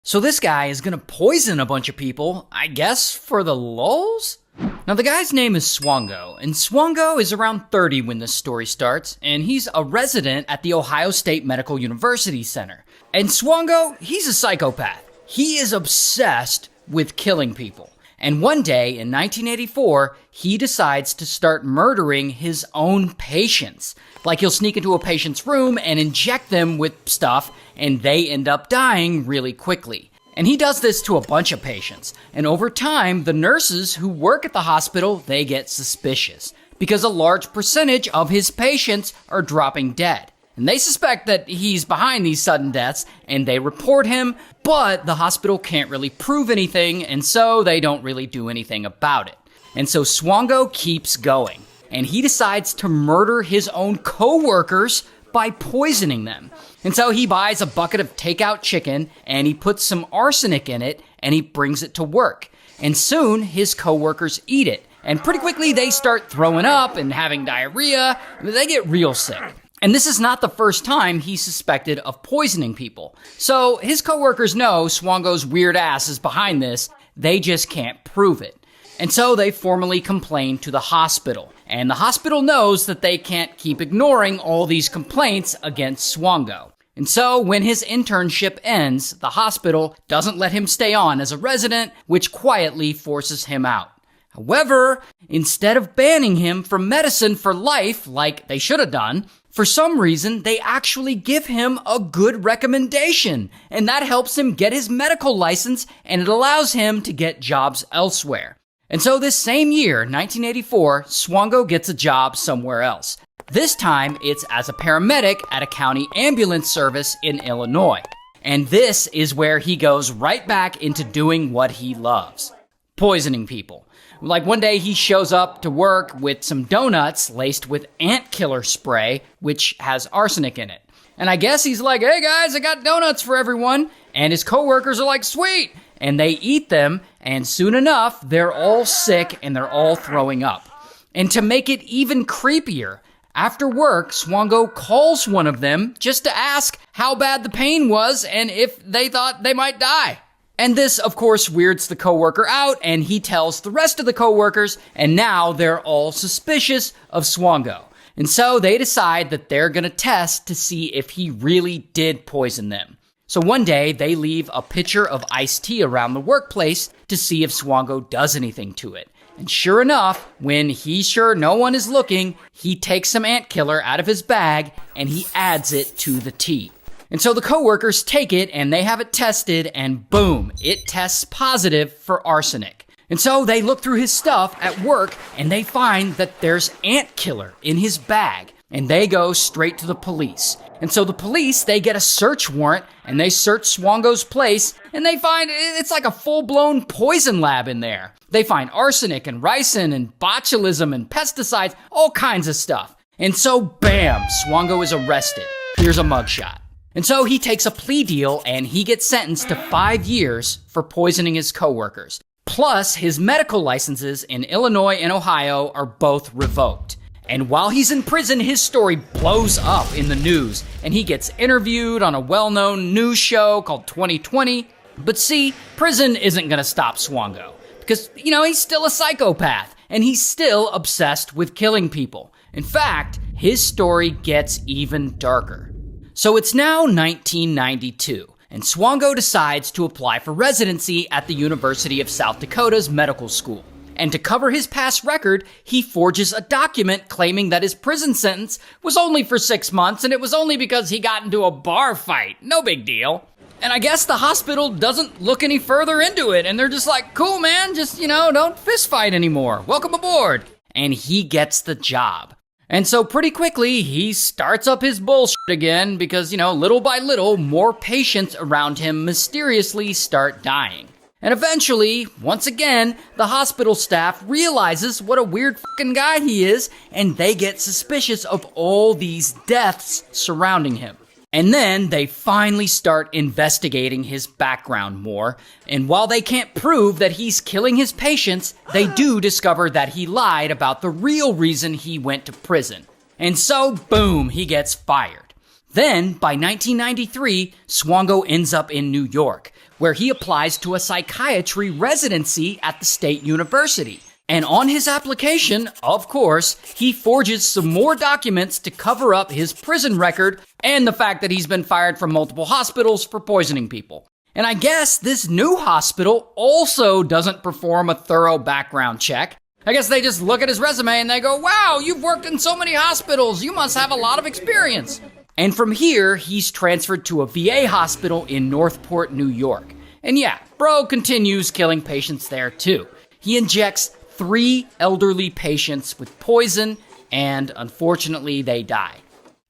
So this guy is gonna poison a bunch of people, I guess for the lulz? Now the guy's name is Swango, and Swango is around 30 when this story starts, and he's a resident at the Ohio State Medical University Center. And Swango, he's a psychopath. He is obsessed with killing people. And one day in 1984, he decides to start murdering his own patients. Like he'll sneak into a patient's room and inject them with stuff, and they end up dying really quickly. And he does this to a bunch of patients. And over time, the nurses who work at the hospital, they get suspicious because a large percentage of his patients are dropping dead. And they suspect that he's behind these sudden deaths, and they report him, but the hospital can't really prove anything, and so they don't really do anything about it. And so Swango keeps going, and he decides to murder his own co-workers by poisoning them. And so he buys a bucket of takeout chicken, and he puts some arsenic in it, and he brings it to work. And soon, his co-workers eat it. And pretty quickly, they start throwing up and having diarrhea. They get real sick. And this is not the first time he's suspected of poisoning people. So his coworkers know Swango's weird ass is behind this. They just can't prove it. And so they formally complain to the hospital. And the hospital knows that they can't keep ignoring all these complaints against Swango. And so when his internship ends, the hospital doesn't let him stay on as a resident, which quietly forces him out. However, instead of banning him from medicine for life like they should have done, for some reason, they actually give him a good recommendation, and that helps him get his medical license, and it allows him to get jobs elsewhere. And so this same year, 1984, Swango gets a job somewhere else. This time, it's as a paramedic at a county ambulance service in Illinois. And this is where he goes right back into doing what he loves: poisoning people. Like one day he shows up to work with some donuts laced with ant killer spray, which has arsenic in it. And I guess he's like, "Hey guys, I got donuts for everyone." And his coworkers are like, "Sweet." And they eat them, and soon enough, they're all sick and they're all throwing up. And to make it even creepier, after work, Swango calls one of them just to ask how bad the pain was and if they thought they might die. And this, of course, weirds the coworker out, and he tells the rest of the coworkers, and now they're all suspicious of Swango. And so they decide that they're gonna test to see if he really did poison them. So one day, they leave a pitcher of iced tea around the workplace to see if Swango does anything to it. And sure enough, when he's sure no one is looking, he takes some ant killer out of his bag, and he adds it to the tea. And so the coworkers take it and they have it tested, and boom, it tests positive for arsenic. And so they look through his stuff at work and they find that there's ant killer in his bag, and they go straight to the police. And so the police, they get a search warrant and they search Swango's place, and they find it's like a full-blown poison lab in there. They find arsenic and ricin and botulism and pesticides, all kinds of stuff. And so bam, Swango is arrested. Here's a mugshot. And so he takes a plea deal and he gets sentenced to 5 years for poisoning his coworkers. Plus, his medical licenses in Illinois and Ohio are both revoked. And while he's in prison, his story blows up in the news, and he gets interviewed on a well-known news show called 2020. But see, prison isn't gonna stop Swango, because, he's still a psychopath, and he's still obsessed with killing people. In fact, his story gets even darker. So it's now 1992, and Swango decides to apply for residency at the University of South Dakota's medical school. And to cover his past record, he forges a document claiming that his prison sentence was only for 6 months, and it was only because he got into a bar fight. No big deal. And I guess the hospital doesn't look any further into it, and they're just like, "Cool, man, just, don't fist fight anymore. Welcome aboard." And he gets the job. And so pretty quickly, he starts up his bullshit again because, little by little, more patients around him mysteriously start dying. And eventually, once again, the hospital staff realizes what a weird fucking guy he is, and they get suspicious of all these deaths surrounding him. And then they finally start investigating his background more. And while they can't prove that he's killing his patients, they do discover that he lied about the real reason he went to prison. And so, boom, he gets fired. Then, by 1993, Swango ends up in New York, where he applies to a psychiatry residency at the state university. And on his application, of course, he forges some more documents to cover up his prison record and the fact that he's been fired from multiple hospitals for poisoning people. And I guess this new hospital also doesn't perform a thorough background check. I guess they just look at his resume and they go, wow, you've worked in so many hospitals, you must have a lot of experience. And from here, he's transferred to a VA hospital in Northport, New York. And yeah, bro continues killing patients there too. He injects 3 elderly patients with poison, and unfortunately they die.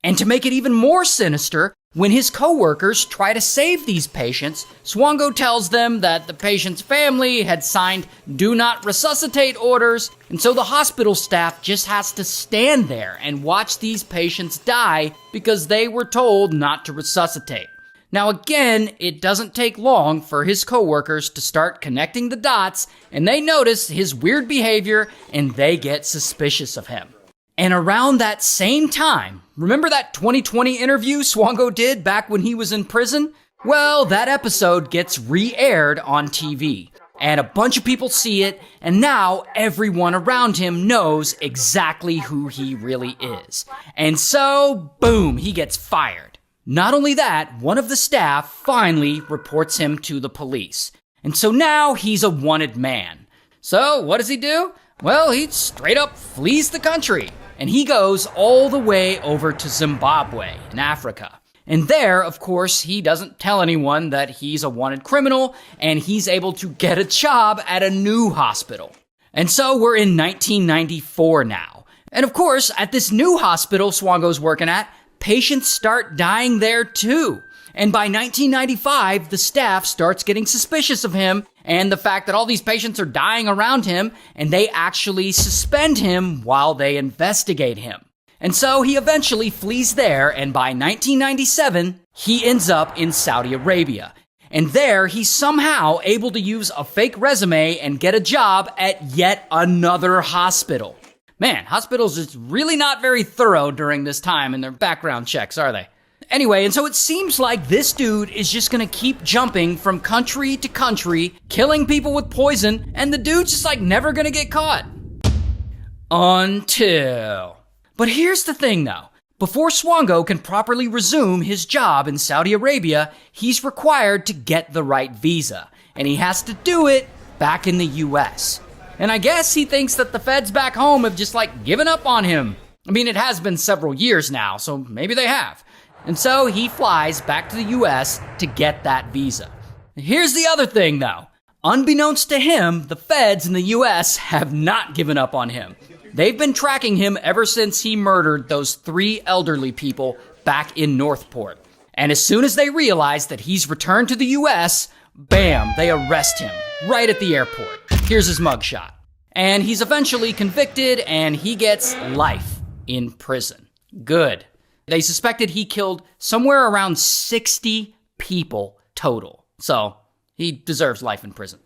And to make it even more sinister, when his co-workers try to save these patients, Swongo tells them that the patient's family had signed do not resuscitate orders, and so the hospital staff just has to stand there and watch these patients die because they were told not to resuscitate. Now again, it doesn't take long for his co-workers to start connecting the dots, and they notice his weird behavior and they get suspicious of him. And around that same time, remember that 2020 interview Swongo did back when he was in prison? Well, that episode gets re-aired on TV, and a bunch of people see it, and now everyone around him knows exactly who he really is. And so, boom, he gets fired. Not only that, one of the staff finally reports him to the police. And so now he's a wanted man. So what does he do? Well, he straight up flees the country. And he goes all the way over to Zimbabwe in Africa. And there, of course, he doesn't tell anyone that he's a wanted criminal, and he's able to get a job at a new hospital. And so we're in 1994 now. And of course, at this new hospital Swongo's working at, patients start dying there too. And by 1995, the staff starts getting suspicious of him and the fact that all these patients are dying around him, and they actually suspend him while they investigate him. And so he eventually flees there, and by 1997, he ends up in Saudi Arabia. And there, he's somehow able to use a fake resume and get a job at yet another hospital. Man, hospitals are really not very thorough during this time in their background checks, are they? Anyway, and so it seems like this dude is just gonna keep jumping from country to country, killing people with poison, and the dude's just like never gonna get caught. Until... But here's the thing though. Before Swongo can properly resume his job in Saudi Arabia, he's required to get the right visa, and he has to do it back in the US. And I guess he thinks that the feds back home have just like given up on him. I mean, it has been several years now, so maybe they have. And so he flies back to the US to get that visa. Here's the other thing though. Unbeknownst to him, the feds in the US have not given up on him. They've been tracking him ever since he murdered those 3 elderly people back in Northport. And as soon as they realize that he's returned to the US, bam, they arrest him right at the airport. Here's his mugshot. And he's eventually convicted, and he gets life in prison. Good. They suspected he killed somewhere around 60 people total. So he deserves life in prison.